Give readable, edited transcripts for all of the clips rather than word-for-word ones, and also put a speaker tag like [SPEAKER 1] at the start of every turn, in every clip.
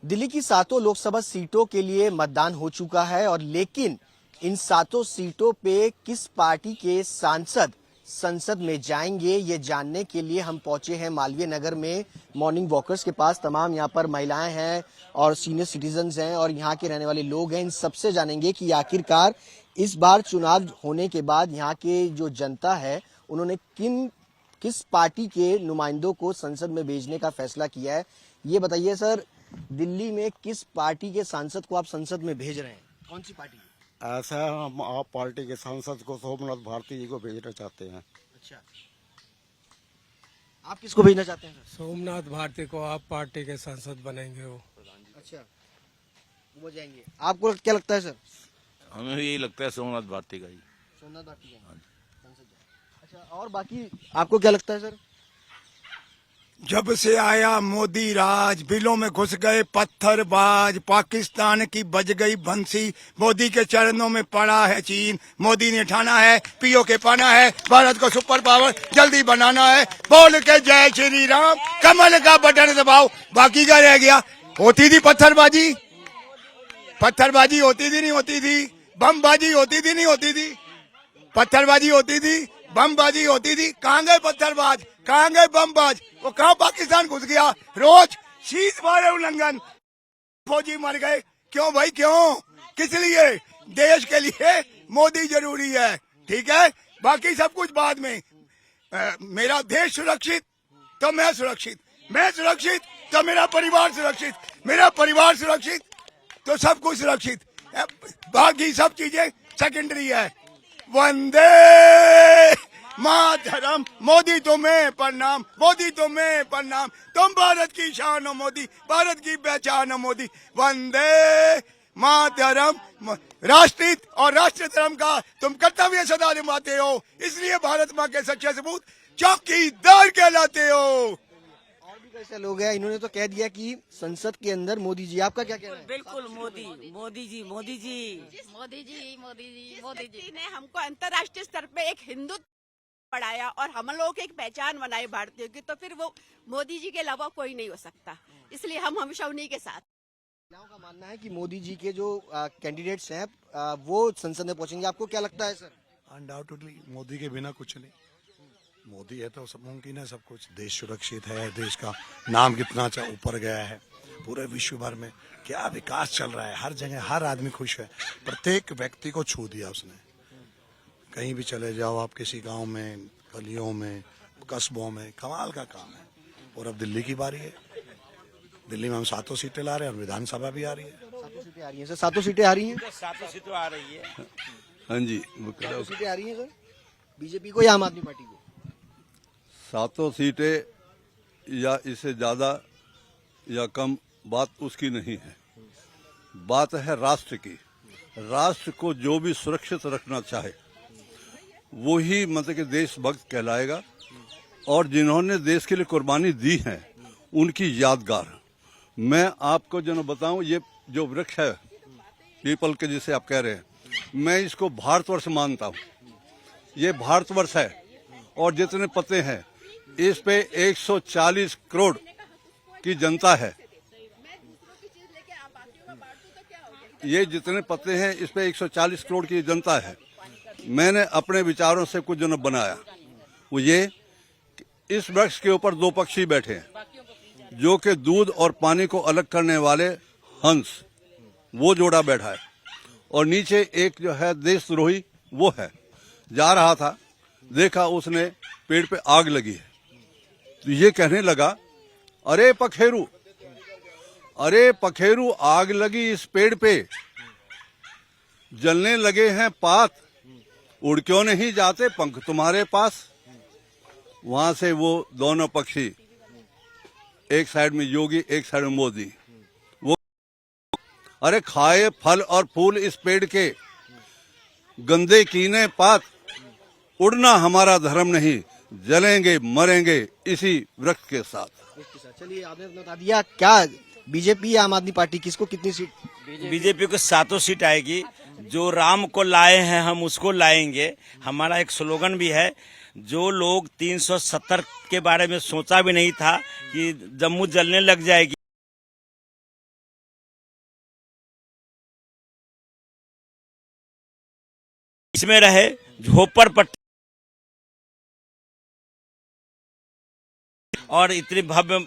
[SPEAKER 1] दिल्ली की 7 लोकसभा सीटों के लिए मतदान हो चुका है और लेकिन इन 7 सीटों पे किस पार्टी के सांसद संसद में जाएंगे ये जानने के लिए हम पहुंचे हैं मालवीय नगर में मॉर्निंग वॉकर्स के पास। तमाम यहाँ पर महिलाएं हैं और सीनियर सिटीजन्स हैं और यहाँ के रहने वाले लोग हैं। इन सबसे जानेंगे कि आखिरकार इस बार चुनाव होने के बाद यहाँ के जो जनता है उन्होंने किस पार्टी के नुमाइंदों को संसद में भेजने का फैसला किया है। ये बताइए सर, दिल्ली में किस पार्टी के सांसद को आप संसद में भेज रहे हैं? कौन सी पार्टी?
[SPEAKER 2] ऐसा हम आप पार्टी के सांसद को सोमनाथ भारती जी को भेजना चाहते हैं।
[SPEAKER 1] अच्छा, आप किसको भेजना चाहते हैं?
[SPEAKER 3] सोमनाथ भारती को आप पार्टी के सांसद बनेंगे वो।
[SPEAKER 1] अच्छा, वो जाएंगे। आपको क्या लगता है सर?
[SPEAKER 4] हमें यही लगता है सोमनाथ भारती का ही।
[SPEAKER 1] सोमनाथ भारती का संसद जाए। अच्छा, और बाकी आपको क्या लगता है सर?
[SPEAKER 5] जब से आया मोदी राज, बिलों में घुस गए पत्थरबाज, पाकिस्तान की बज गई बंसी, मोदी के चरणों में पड़ा है चीन। मोदी ने ठाना है पीओ के पाना है, भारत को सुपर पावर जल्दी बनाना है। बोल के जय श्री राम, कमल का बटन दबाओ। बाकी का रह गया। होती थी पत्थरबाजी, पत्थरबाजी होती थी नहीं होती थी, बमबाजी होती थी नहीं होती थी, पत्थरबाजी होती थी, बमबाजी होती थी। कहाँ गए पत्थरबाज, कहाँ गए बमबाज? वो कहाँ पाकिस्तान घुस गया। रोज शीत मारे उल्लंघन, फौजी मर गए। क्यों भाई क्यों? किस लिए? देश के लिए मोदी जरूरी है, ठीक है, बाकी सब कुछ बाद में। मेरा देश सुरक्षित तो मैं सुरक्षित, मैं सुरक्षित तो मेरा परिवार सुरक्षित, मेरा परिवार सुरक्षित तो सब कुछ सुरक्षित। बाकी सब चीजें सेकेंडरी है। वंदे मातरम, मोदी तुम्हें प्रणाम, मोदी तुम्हें प्रणाम। तुम भारत की शान हो मोदी, भारत की पहचान हो मोदी। वंदे मातरम। राष्ट्रहित और राष्ट्र धर्म का तुम कर्तव्य सदा निभाते हो, इसलिए भारत माँ के सच्चे सबूत चौकीदार कहलाते हो।
[SPEAKER 1] और भी कैसे लोग हैं, इन्होंने तो कह दिया कि संसद के अंदर मोदी जी। आपका क्या कहना है?
[SPEAKER 6] बिल्कुल मोदी, मोदी जी, मोदी जी,
[SPEAKER 7] मोदी जी, मोदी जी,
[SPEAKER 6] मोदी जी ने हमको अंतर्राष्ट्रीय स्तर पे एक हिंदुत्व पढ़ाया और हम लोग एक पहचान बनाई भारतीयों की, तो फिर वो मोदी जी के अलावा कोई नहीं हो सकता। इसलिए हम हमेशा उन्हीं के साथ।
[SPEAKER 1] महिलाओं का मानना है कि मोदी जी के जो कैंडिडेट्स हैं वो संसद में पहुंचेंगे। आपको क्या लगता है सर?
[SPEAKER 8] अनडाउटेडली मोदी के बिना कुछ नहीं। मोदी है तो सब मुमकिन है, सब कुछ। देश सुरक्षित है, देश का नाम कितना ऊपर गया है पूरे विश्व भर में। क्या विकास चल रहा है, हर जगह हर आदमी खुश है। प्रत्येक व्यक्ति को छू दिया उसने। कहीं भी चले जाओ आप, किसी गांव में, गलियों में, कस्बों में, कमाल का काम है। और अब दिल्ली की बारी है। दिल्ली में हम 7 सीटें ला रहे हैं और विधानसभा भी आ रही है।
[SPEAKER 1] 7 सीटें आ रही हैं सर? 7 सीटें आ रही हैं?
[SPEAKER 4] 7 सीटें आ रही है।
[SPEAKER 9] हाँ जी,
[SPEAKER 1] 7 सीटें आ रही हैं सर, बीजेपी को या आम आदमी पार्टी को?
[SPEAKER 9] 7 सीटें या इससे ज्यादा या कम बात उसकी नहीं है। बात है राष्ट्र की। राष्ट्र को जो भी सुरक्षित रखना चाहे वो ही मतलब कि देशभक्त कहलाएगा। और जिन्होंने देश के लिए कुर्बानी दी है उनकी यादगार मैं आपको जो बताऊं, ये जो वृक्ष है पीपल के जिसे आप कह रहे हैं, मैं इसको भारतवर्ष मानता हूं। ये भारतवर्ष है और जितने पत्ते हैं इस पे 140 करोड़ की जनता है। ये जितने पत्ते हैं इस पे 140 करोड़ की जनता है। मैंने अपने विचारों से कुछ जो बनाया वो ये, इस वृक्ष के ऊपर 2 पक्षी बैठे हैं, जो कि दूध और पानी को अलग करने वाले हंस, वो जोड़ा बैठा है। और नीचे एक जो है देशद्रोही वो है। जा रहा था, देखा उसने पेड़ पे आग लगी है, तो ये कहने लगा, अरे पखेरू, अरे पखेरू, आग लगी इस पेड़ पे, जलने लगे हैं पात, उड़ क्यों नहीं जाते पंख तुम्हारे पास। वहां से वो दोनों पक्षी, एक साइड में योगी एक साइड में मोदी, वो अरे खाए फल और फूल इस पेड़ के, गंदे कीने पात, उड़ना हमारा धर्म नहीं, जलेंगे मरेंगे इसी वृक्ष के साथ।
[SPEAKER 1] चलिए, आपने बता दिया। क्या बीजेपी या आम आदमी पार्टी, किसको कितनी सीट?
[SPEAKER 4] बीजेपी को 7 सीट आएगी। जो राम को लाए हैं हम उसको लाएंगे। हमारा एक स्लोगन भी है, जो लोग 370 के बारे में सोचा भी नहीं था कि जम्मू जलने लग जाएगी। इसमें रहे झोपड़पट्टी और इतनी भव्य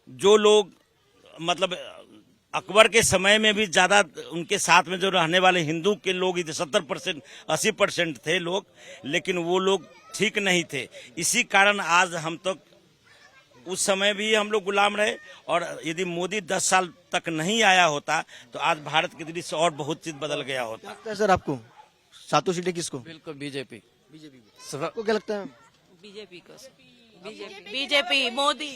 [SPEAKER 4] जो लोग मतलब अकबर के समय में भी ज्यादा उनके साथ में जो रहने वाले हिंदू के लोग 70% 80% थे लोग, लेकिन वो लोग ठीक नहीं थे। इसी कारण आज हम तक उस समय भी हम लोग गुलाम रहे, और यदि मोदी 10 साल तक नहीं आया होता तो आज भारत की दृष्टि से और बहुत चीज बदल गया होता।
[SPEAKER 1] लगता है सर आपको सातों सीटें किसको?
[SPEAKER 3] बिल्कुल बीजेपी।
[SPEAKER 1] आपको क्या लगता है?
[SPEAKER 7] बीजेपी को बीजेपी मोदी।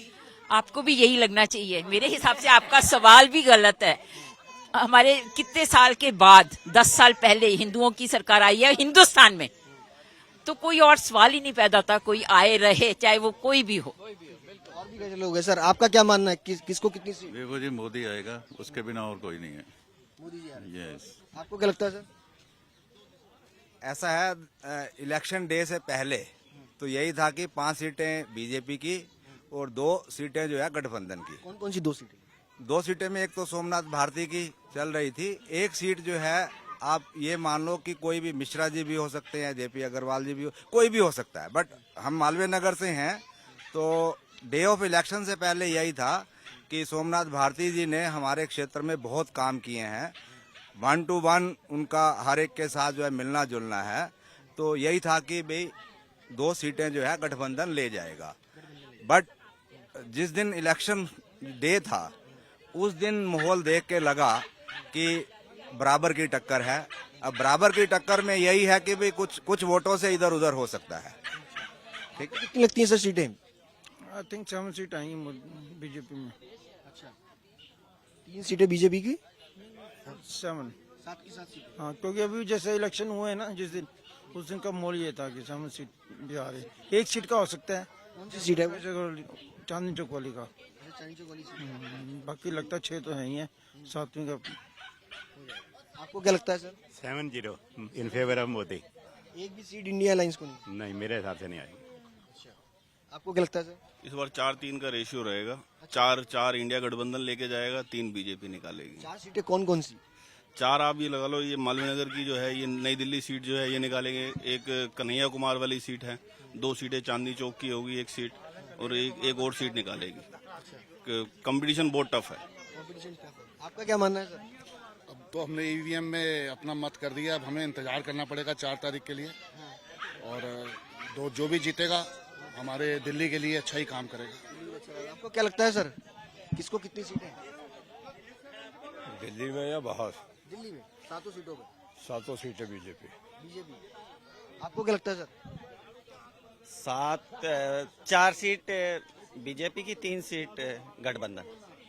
[SPEAKER 7] आपको भी यही लगना चाहिए। मेरे हिसाब से आपका सवाल भी गलत है। हमारे कितने साल के बाद 10 साल पहले हिंदुओं की सरकार आई है हिंदुस्तान में, तो कोई और सवाल ही नहीं पैदा होता। कोई आए रहे चाहे वो कोई भी हो।
[SPEAKER 1] और भी कैसे लोग हैं सर, आपका क्या मानना है? किसको कितनी सीट?
[SPEAKER 9] देखो जी, मोदी आएगा, उसके बिना और कोई नहीं है।
[SPEAKER 1] मोदी जी आ रहे हैं।
[SPEAKER 9] यस।
[SPEAKER 1] आपको क्या लगता है सर?
[SPEAKER 10] ऐसा है, इलेक्शन डे से पहले तो यही था कि 5 सीटें बीजेपी की और 2 सीटें जो है गठबंधन की।
[SPEAKER 1] कौन कौन सी 2 सीटें?
[SPEAKER 10] 2 सीटें में एक तो सोमनाथ भारती की चल रही थी, एक सीट जो है आप ये मान लो कि कोई भी मिश्रा जी भी हो सकते हैं, जेपी अग्रवाल जी भी कोई भी हो सकता है, बट हम मालवीय नगर से हैं तो डे ऑफ इलेक्शन से पहले यही था कि सोमनाथ भारती जी ने हमारे क्षेत्र में बहुत काम किए हैं। 1 to 1 उनका हर एक के साथ जो है मिलना जुलना है, तो यही था कि भाई 2 सीटें जो है गठबंधन ले जाएगा। बट जिस दिन इलेक्शन डे था उस दिन माहौल देख के लगा कि बराबर की टक्कर है। अब बराबर की टक्कर में यही है कि भाई कुछ वोटों से इधर उधर हो सकता है। ठीक,
[SPEAKER 1] कितनी लगती है सर सीटें?
[SPEAKER 5] I think 7 seat I BJP में।
[SPEAKER 1] 3 सीटें बीजेपी की,
[SPEAKER 5] 7।
[SPEAKER 1] 7 की 7 सीटें।
[SPEAKER 5] हाँ, क्योंकि अभी जैसे इलेक्शन हुए हैं ना जिस दिन, उस दिन का मोल ये था कि 7 सीट बिहार है। 1 सीट का हो सकता है।
[SPEAKER 1] कौन सी सीट है वो?
[SPEAKER 5] चांदनी चौक वाली का।
[SPEAKER 1] चांदनी चौक वाली सीट।
[SPEAKER 5] बाकी लगता है 6 तो है ही है, 7वीं का।
[SPEAKER 1] आपको क्या लगता है sir?
[SPEAKER 2] 7-0 in favour of Modi.
[SPEAKER 1] एक भी सीट इंडिया अलायंस को नहीं?
[SPEAKER 2] नहीं, मेरे हिसाब से नहीं आएगी।
[SPEAKER 1] आपको क्या लगता है सर?
[SPEAKER 11] इस बार 4-3 का रेशियो रहेगा। 4 इंडिया गठबंधन लेके जाएगा, 3 बीजेपी निकालेगी।
[SPEAKER 1] 4 सीटें कौन कौन सी?
[SPEAKER 11] 4 आप ये लगा लो, ये मालवीय नगर की जो है, ये नई दिल्ली सीट जो है ये निकालेंगे। एक कन्हैया कुमार वाली सीट है, 2 सीटें चांदनी चौक की होगी, 1 सीट, और एक और सीट निकालेगी। कंपटीशन बहुत टफ है।
[SPEAKER 1] आपका क्या मानना है सर?
[SPEAKER 8] अब तो हमने ईवीएम में अपना मत कर दिया, अब हमें इंतजार करना पड़ेगा 4 तारीख के लिए। और जो भी जीतेगा हमारे दिल्ली के लिए अच्छा ही काम करेगा।
[SPEAKER 1] आपको क्या लगता है सर, किसको कितनी सीटें?
[SPEAKER 9] दिल्ली में या बाहर?
[SPEAKER 1] दिल्ली में 7 सीटों पर।
[SPEAKER 9] 7 सीटें बीजेपी।
[SPEAKER 1] आपको क्या लगता है सर?
[SPEAKER 12] 4 सीट बीजेपी की, 3 सीट गठबंधन।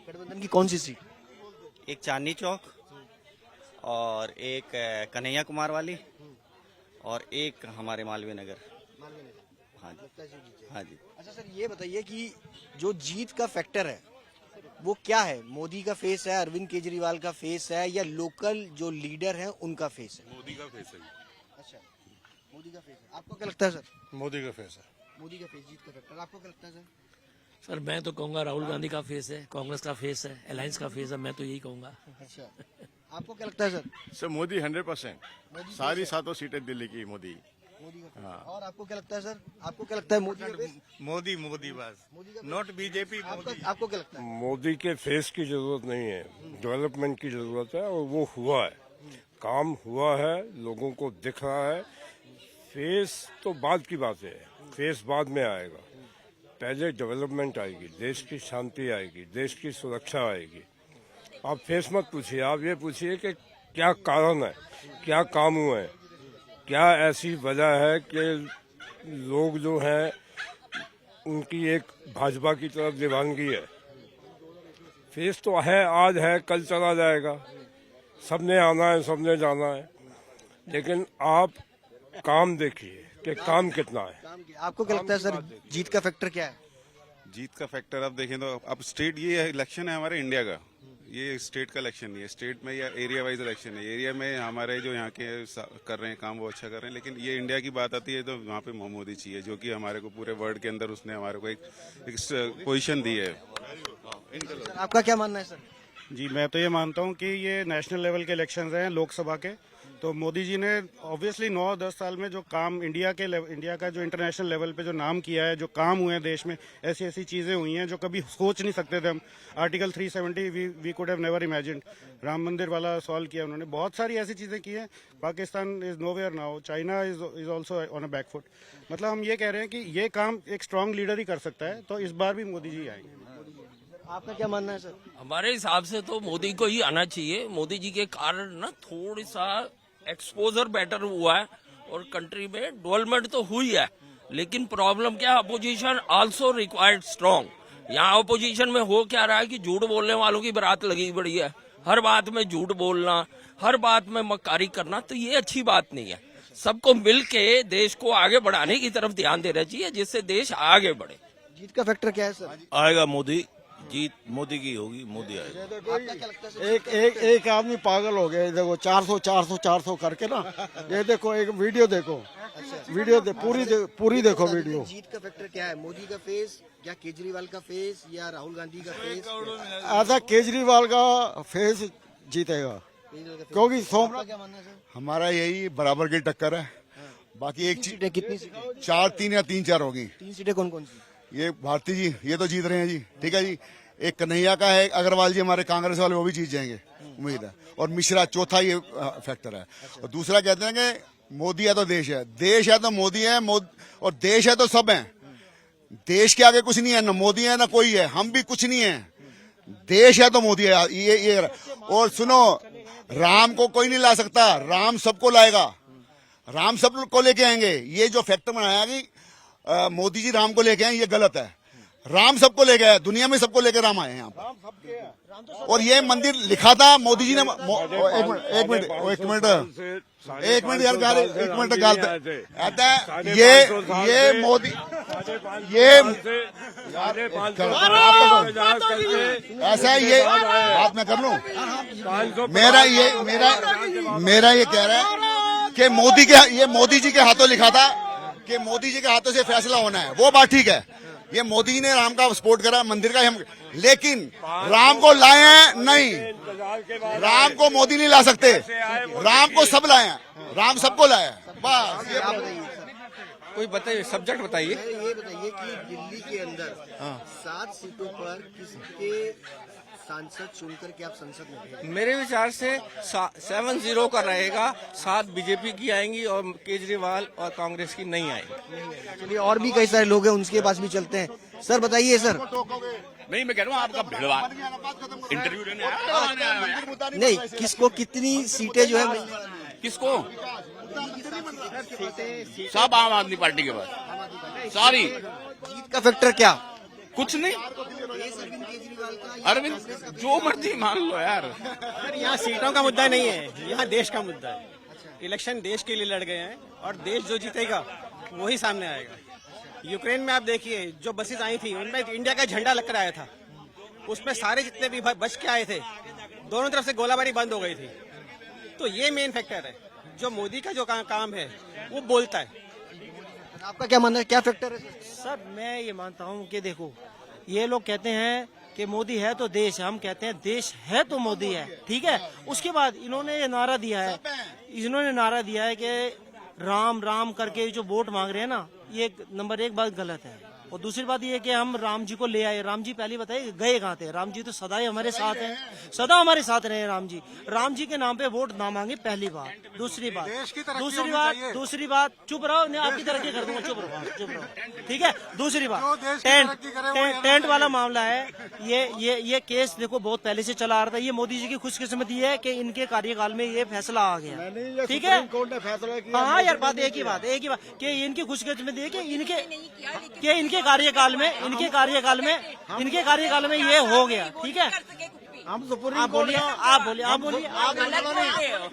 [SPEAKER 1] गठबंधन की कौन सी सीट?
[SPEAKER 12] एक चांदनी चौक और एक कन्हैया कुमार वाली और एक हमारे मालवीय नगर। हाँ जी, हाँ जी।
[SPEAKER 1] अच्छा सर, ये बताइए कि जो जीत का फैक्टर है वो क्या है? मोदी का फेस है, अरविंद केजरीवाल का फेस है, या लोकल जो लीडर हैं उनका फेस है?
[SPEAKER 9] मोदी का फेस है।
[SPEAKER 1] अच्छा, मोदी का फेस है। आपको क्या लगता है सर?
[SPEAKER 9] मोदी का फेस है।
[SPEAKER 1] मोदी का फेस जीत का फैक्टर। आपको क्या लगता है सर?
[SPEAKER 3] सर मैं तो कहूँगा राहुल गांधी का फेस है, कांग्रेस का फेस है, अलायंस का फेस है, मैं तो यही कहूँगा।
[SPEAKER 1] अच्छा, आपको क्या लगता है सर?
[SPEAKER 2] सर मोदी 100%। सारी 7 सीटें दिल्ली की मोदी।
[SPEAKER 1] हाँ। और आपको क्या लगता है सर? आपको क्या लगता है मोदी का फेस?
[SPEAKER 10] मोदी बस, नॉट बीजेपी।
[SPEAKER 1] आपको क्या लगता है?
[SPEAKER 9] मोदी के फेस की जरूरत नहीं है, डेवलपमेंट की जरूरत है, और वो हुआ है, काम हुआ है, लोगों को दिख रहा है। फेस तो बाद की बात है, फेस बाद में आएगा। पहले डेवलपमेंट आएगी, देश की शांति आएगी, देश की सुरक्षा आएगी। आप फेस मत पूछिए, आप ये पूछिए कि क्या कारण है, क्या काम हुए हैं, क्या ऐसी वजह है कि लोग जो हैं उनकी एक भाजपा की तरफ दीवानगी है।
[SPEAKER 13] फेस तो है, आज है कल चला जाएगा, सबने आना है सबने जाना है, लेकिन आप काम देखिए कि काम कितना है।
[SPEAKER 1] आपको क्या लगता है सर, जीत का फैक्टर क्या है?
[SPEAKER 11] जीत का फैक्टर आप देखें तो अब स्टेट ये इलेक्शन है हमारे इंडिया का, ये स्टेट का इलेक्शन नहीं है, स्टेट में या एरिया वाइज इलेक्शन है। एरिया में हमारे जो यहाँ के कर रहे हैं काम वो अच्छा कर रहे हैं, लेकिन ये इंडिया की बात आती है तो वहाँ पे मोदी चाहिए, जो कि हमारे को पूरे वर्ल्ड के अंदर उसने हमारे को एक पोजीशन दी है।
[SPEAKER 1] आपका क्या मानना है सर?
[SPEAKER 2] जी मैं तो ये मानता हूँ कि ये नेशनल लेवल के इलेक्शंस हैं लोकसभा के, तो मोदी जी ने ऑब्वियसली 9-10 साल में जो काम इंडिया का जो इंटरनेशनल लेवल पे जो नाम किया है, जो काम हुए हैं देश में, ऐसी ऐसी चीज़ें हुई हैं जो कभी सोच नहीं सकते थे हम। Article 370 we could have never imagined, Ram Mandir वाला सॉल्व किया उन्होंने, बहुत सारी ऐसी चीज़ें की हैं। Pakistan is nowhere now, China is also on a backfoot. मतलब हम ये कह रहे हैं कि ये काम एक स्ट्रांग लीडर ही कर सकता है, तो इस बार भी मोदी जी आएंगे।
[SPEAKER 1] आपका क्या मानना है सर?
[SPEAKER 3] हमारे हिसाब से तो मोदी को ही आना चाहिए। मोदी जी के कारण ना थोड़ी सा एक्सपोजर बेटर हुआ है और कंट्री में डेवलपमेंट तो हुई है, लेकिन प्रॉब्लम क्या है, अपोजिशन आल्सो रिक्वायर्ड स्ट्रांग। यहाँ अपोजिशन में हो क्या रहा है कि झूठ बोलने वालों की बारात लगी बड़ी है, हर बात में झूठ बोलना, हर बात में मक्कारी करना, तो ये अच्छी बात नहीं है। सबको मिल के देश को आगे बढ़ाने की तरफ ध्यान देना चाहिए, जिससे देश आगे बढ़े।
[SPEAKER 1] जीत का फैक्टर क्या है सर?
[SPEAKER 4] आएगा मोदी, जीत मोदी की होगी, मोदी आएगा।
[SPEAKER 1] आपका क्या लगता है सर?
[SPEAKER 2] एक आदमी पागल हो गया, देखो 400 करके ना, ये देखो एक वीडियो देखो, वीडियो पूरी देखो वीडियो।
[SPEAKER 1] जीत का फैक्टर क्या है? मोदी का फेस या केजरीवाल का फेस या राहुल गांधी का फेस?
[SPEAKER 2] ऐसा केजरीवाल का फेस जीतेगा, क्योंकि सोमनाथ
[SPEAKER 1] क्या मानना है सर?
[SPEAKER 5] हमारा यही बराबर की टक्कर है। बाकी एक
[SPEAKER 1] सीटें कितनी सीटें?
[SPEAKER 5] 4-3 या 3-4 होगी।
[SPEAKER 1] 3 सीटें कौन कौन सी?
[SPEAKER 5] ये भारती जी ये तो जीत रहे हैं जी, ठीक है जी। एक कन्हैया का है, अग्रवाल जी हमारे कांग्रेस वाले, वो भी जीत जाएंगे उम्मीद है। और मिश्रा चौथा ये फैक्टर है। और दूसरा कहते हैं कि मोदी है तो देश है, देश है तो मोदी है, और देश है तो सब है। देश के आगे कुछ नहीं है, न मोदी है न कोई है, हम भी कुछ नहीं है। देश है तो मोदी है, ये। और सुनो, राम को कोई नहीं ला सकता, राम सबको लाएगा, राम सबको लेके आएंगे। ये जो फैक्टर बनाया कि मोदी जी राम को लेके आए, ये गलत है। राम सबको ले गए, दुनिया में सबको लेकर राम आए हैं यहाँ पर। और ये मंदिर लिखा था मोदी जी ने। एक मिनट यार, एक मिनट गाल, ये मोदी, ये ऐसा है, ये बात मैं कर लूं। मेरा ये कह रहा है कि मोदी जी के हाथों लिखा था कि मोदी जी के हाथों से फैसला होना है, वो बात ठीक है। ये मोदी जी ने राम का सपोर्ट करा, मंदिर का हम, लेकिन राम को लाए हैं नहीं, राम को मोदी नहीं ला सकते, राम को सब लाए हैं, राम सबको लाया है। बस
[SPEAKER 12] कोई बताइए, सब्जेक्ट बताइए।
[SPEAKER 1] ये बताइए कि दिल्ली के अंदर 7 सीटों पर किसके सांसद चुनकर के आप संसद में भेजेंगे?
[SPEAKER 12] मेरे विचार से 7-0 का रहेगा, 7 बीजेपी की आएंगी और केजरीवाल और कांग्रेस की नहीं आएंगी।
[SPEAKER 1] चलिए, और भी कई सारे लोग हैं, उनके पास भी चलते हैं। सर बताइए सर।
[SPEAKER 4] नहीं, मैं कह रहा हूँ आपका भिड़वा इंटरव्यू लेने आया
[SPEAKER 1] नहीं, किसको कितनी सीटें जो है मिलने वाली हैं?
[SPEAKER 4] किसको? सब आम आदमी पार्टी के पास सारी।
[SPEAKER 1] जीत का फैक्टर क्या?
[SPEAKER 4] कुछ नहीं, अरविंद जो मर्जी मान लो यार।
[SPEAKER 12] यहाँ सीटों का मुद्दा नहीं है, यहाँ देश का मुद्दा है। इलेक्शन देश के लिए लड़ गए हैं और देश जो जीतेगा वही सामने आएगा। यूक्रेन में आप देखिए, जो बसेस आई थी उनमें इंडिया का झंडा लग कर आया था, उसमें सारे जितने भी बच के आए थे, दोनों तरफ से गोलाबारी बंद हो गई थी। तो ये मेन फैक्टर है, जो मोदी का जो काम है वो बोलता है।
[SPEAKER 1] आपका क्या मानना है, क्या फैक्टर है
[SPEAKER 14] सर? मैं ये मानता हूँ कि देखो, ये लोग कहते हैं कि मोदी है तो देश है, हम कहते हैं देश है तो मोदी है, ठीक है। उसके बाद इन्होंने ये नारा दिया है कि राम राम करके जो वोट मांग रहे हैं ना, ये नंबर 1 बात गलत है। और दूसरी बात ये कि हम राम जी को ले आए, राम जी पहले बताइए गए कहाँ थे? राम जी तो सदा ही हमारे साथ हैं, सदा हमारे साथ रहे राम जी। राम जी के नाम पे वोट ना मांगे, पहली बात। दूसरी बात चुप रहो, मैं आपकी तरक्की कर दूंगा, चुप रहो, ठीक है। दूसरी बात, टेंट वाला मामला है, ये केस देखो बहुत पहले से चला आ रहा था। ये मोदी जी की खुशकिस्मती है कि इनके कार्यकाल में ये फैसला आ गया, ठीक है। हाँ यार, बात एक ही बात कि इनकी खुशकिस्मती है कि इनके इनके कार्यकाल में ये हो गया, ठीक है।
[SPEAKER 12] हम सुप्रीम
[SPEAKER 14] आप बोलिए, आप बोलिए।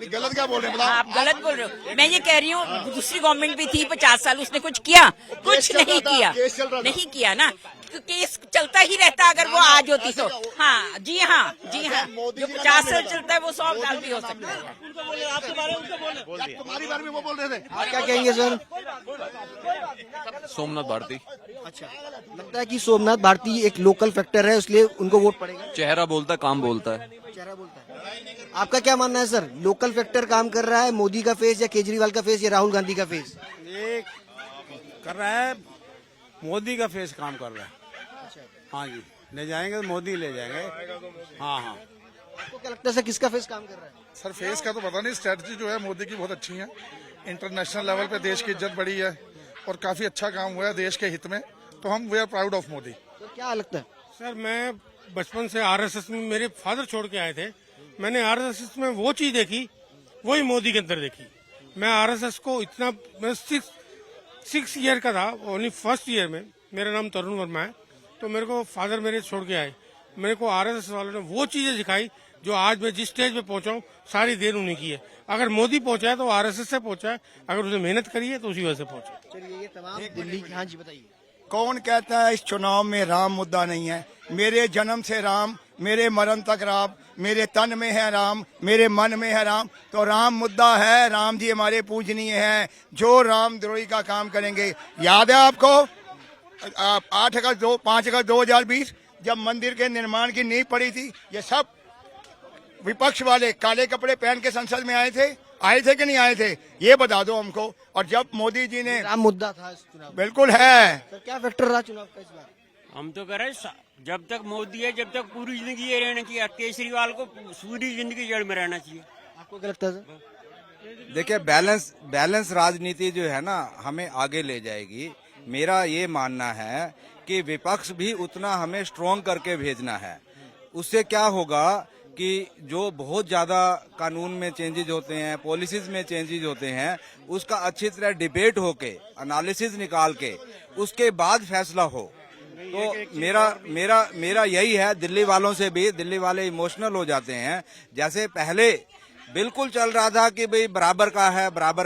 [SPEAKER 5] गलत क्या बोल रहे हैं?
[SPEAKER 7] आप गलत बोल रहे हो। मैं ये कह रही हूँ दूसरी गवर्नमेंट भी थी 50 साल, उसने कुछ किया? कुछ नहीं किया, नहीं किया ना। केस चलता ही रहता अगर वो आज होती तो। हाँ जी, हाँ जी, हाँ। जो 50 साल चलता है वो 100 साल भी हो सकता है।
[SPEAKER 5] तुम्हारी बारे में वो बोल रहे थे।
[SPEAKER 1] आप क्या कहेंगे सर?
[SPEAKER 15] सोमनाथ भारती।
[SPEAKER 1] अच्छा, लगता है कि सोमनाथ भारती एक लोकल फैक्टर है, इसलिए उनको वोट पड़ेगा।
[SPEAKER 15] चेहरा बोलता है, काम बोलता है।
[SPEAKER 1] चेहरा बोलता है। आपका क्या मानना है सर? लोकल फैक्टर काम कर रहा है, मोदी का फेस या केजरीवाल का फेस या राहुल गांधी का फेस?
[SPEAKER 12] ये कर रहा है, मोदी का फेस काम कर रहा है। हाँ जी, ले जाएंगे तो मोदी ले जाएंगे। हाँ हाँ।
[SPEAKER 1] आपको क्या लगता है सर, किसका फेस काम कर रहा है?
[SPEAKER 8] सर फेस का तो पता नहीं, स्ट्रेटजी जो है मोदी की बहुत अच्छी है। इंटरनेशनल लेवल पे देश की इज्जत बढ़ी है और काफी अच्छा काम हुआ है देश के हित में, तो हम we are proud of Modi.
[SPEAKER 1] तो क्या लगता है
[SPEAKER 13] सर? मैं बचपन से आरएसएस में, मेरे फादर छोड़ के आए थे, मैंने आरएसएस में वो चीज देखी वही मोदी के अंदर देखी। मैं आरएसएस को इतना, मैं 6 ईयर का था, ओनली फर्स्ट ईयर में। मेरा नाम तरुण वर्मा है। तो मेरे को फादर मेरे छोड़ के आए, मेरे को आरएसएस वालों ने वो चीजें सिखाई जो आज मैं जिस स्टेज पे पहुंचा हूँ, सारी देर उन्हीं की है। अगर मोदी पहुंचा है तो आरएसएस से पहुंचा है, अगर उसने मेहनत करी है तो उसी वजह से पहुंचा।
[SPEAKER 1] चलिए, ये तमाम दिल्ली की। हाँ जी, बताइए।
[SPEAKER 5] कौन कहता है इस चुनाव में राम मुद्दा नहीं है? मेरे जन्म से राम, मेरे मरण तक राम, मेरे तन में है राम, मेरे मन में है राम। तो राम मुद्दा है, राम जी हमारे पूजनीय हैं, जो राम द्रोही का काम करेंगे। याद है आपको 5 अगस्त 2020 जब मंदिर के निर्माण की नींव पड़ी थी, ये सब विपक्ष वाले काले कपड़े पहन के संसद में आए थे कि नहीं आए थे? ये बता दो हमको। और जब मोदी जी ने,
[SPEAKER 1] राम मुद्दा था इस चुनाव।
[SPEAKER 5] बिल्कुल है।
[SPEAKER 1] सर, क्या फैक्टर रहा चुनाव का इस बार?
[SPEAKER 12] हम तो कह रहे जब तक मोदी है, जब तक पूरी जिंदगी ये रहना चाहिए। केजरीवाल को पूरी जिंदगी जेल में रहना चाहिए।
[SPEAKER 1] आपको क्या लगता है सर?
[SPEAKER 10] देखिए, बैलेंस राजनीति जो है ना, हमें आगे ले जाएगी। मेरा ये मानना है कि विपक्ष भी उतना हमें स्ट्रॉन्ग करके भेजना है। उससे क्या होगा कि जो बहुत ज्यादा कानून में चेंजेज होते हैं, पॉलिसीज में चेंजेज होते हैं, उसका अच्छी तरह डिबेट होके, एनालिसिस निकाल के उसके बाद फैसला हो। तो मेरा यही है। दिल्ली वालों से भी, दिल्ली वाले इमोशनल हो जाते हैं। जैसे पहले बिल्कुल चल रहा था कि भाई बराबर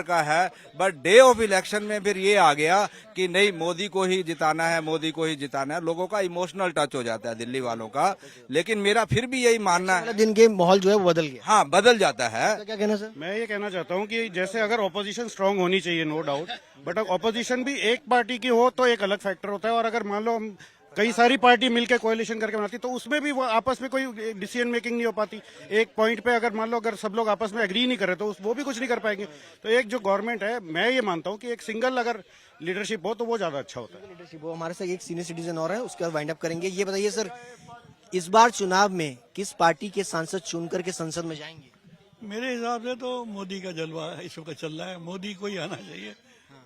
[SPEAKER 10] का है, बट डे ऑफ इलेक्शन में फिर ये आ गया कि नहीं, मोदी को ही जिताना है। लोगों का इमोशनल टच हो जाता है दिल्ली वालों का। लेकिन मेरा फिर भी यही मानना है,
[SPEAKER 1] दिन के माहौल जो है वो बदल गया।
[SPEAKER 10] हाँ, बदल जाता है।
[SPEAKER 1] क्या कहना सर?
[SPEAKER 2] मैं ये कहना चाहता हूँ कि जैसे अगर ऑपोजिशन स्ट्रांग होनी चाहिए, नो डाउट, बट ऑपोजिशन भी एक पार्टी की हो तो एक अलग फैक्टर होता है। और अगर मान लो हम कई सारी पार्टी मिलकर कोएलिशन करके बनाती तो उसमें भी वो आपस में कोई डिसीजन मेकिंग नहीं हो पाती। एक पॉइंट पे अगर मान लो अगर सब लोग आपस में एग्री नहीं कर रहे तो वो भी कुछ नहीं कर पाएंगे। तो एक जो गवर्नमेंट है, मैं ये मानता हूँ कि एक सिंगल अगर लीडरशिप हो तो वो ज्यादा अच्छा होता है।
[SPEAKER 1] लीडरशिप हो। हमारे साथ एक सीनियर सिटीजन और है, उसके बाद वाइंड अप करेंगे। ये बताइए सर, इस बार चुनाव में किस पार्टी के सांसद चुन करके संसद में जाएंगे?
[SPEAKER 9] मेरे हिसाब से तो मोदी का जलवा इस वक्त चल रहा है, मोदी को ही आना चाहिए।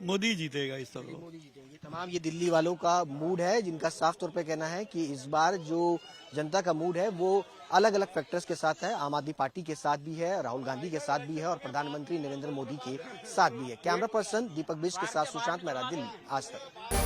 [SPEAKER 9] मोदी जीतेगा इस तरह।
[SPEAKER 1] मोदी जीतेंगे। तमाम ये दिल्ली वालों का मूड है, जिनका साफ तौर पे कहना है कि इस बार जो जनता का मूड है वो अलग अलग फैक्टर्स के साथ है। आम आदमी पार्टी के साथ भी है, राहुल गांधी के साथ भी है और प्रधानमंत्री नरेंद्र मोदी के साथ भी है। कैमरा पर्सन दीपक बिज के साथ सुशांत मेहरा, दिल्ली, आज तक।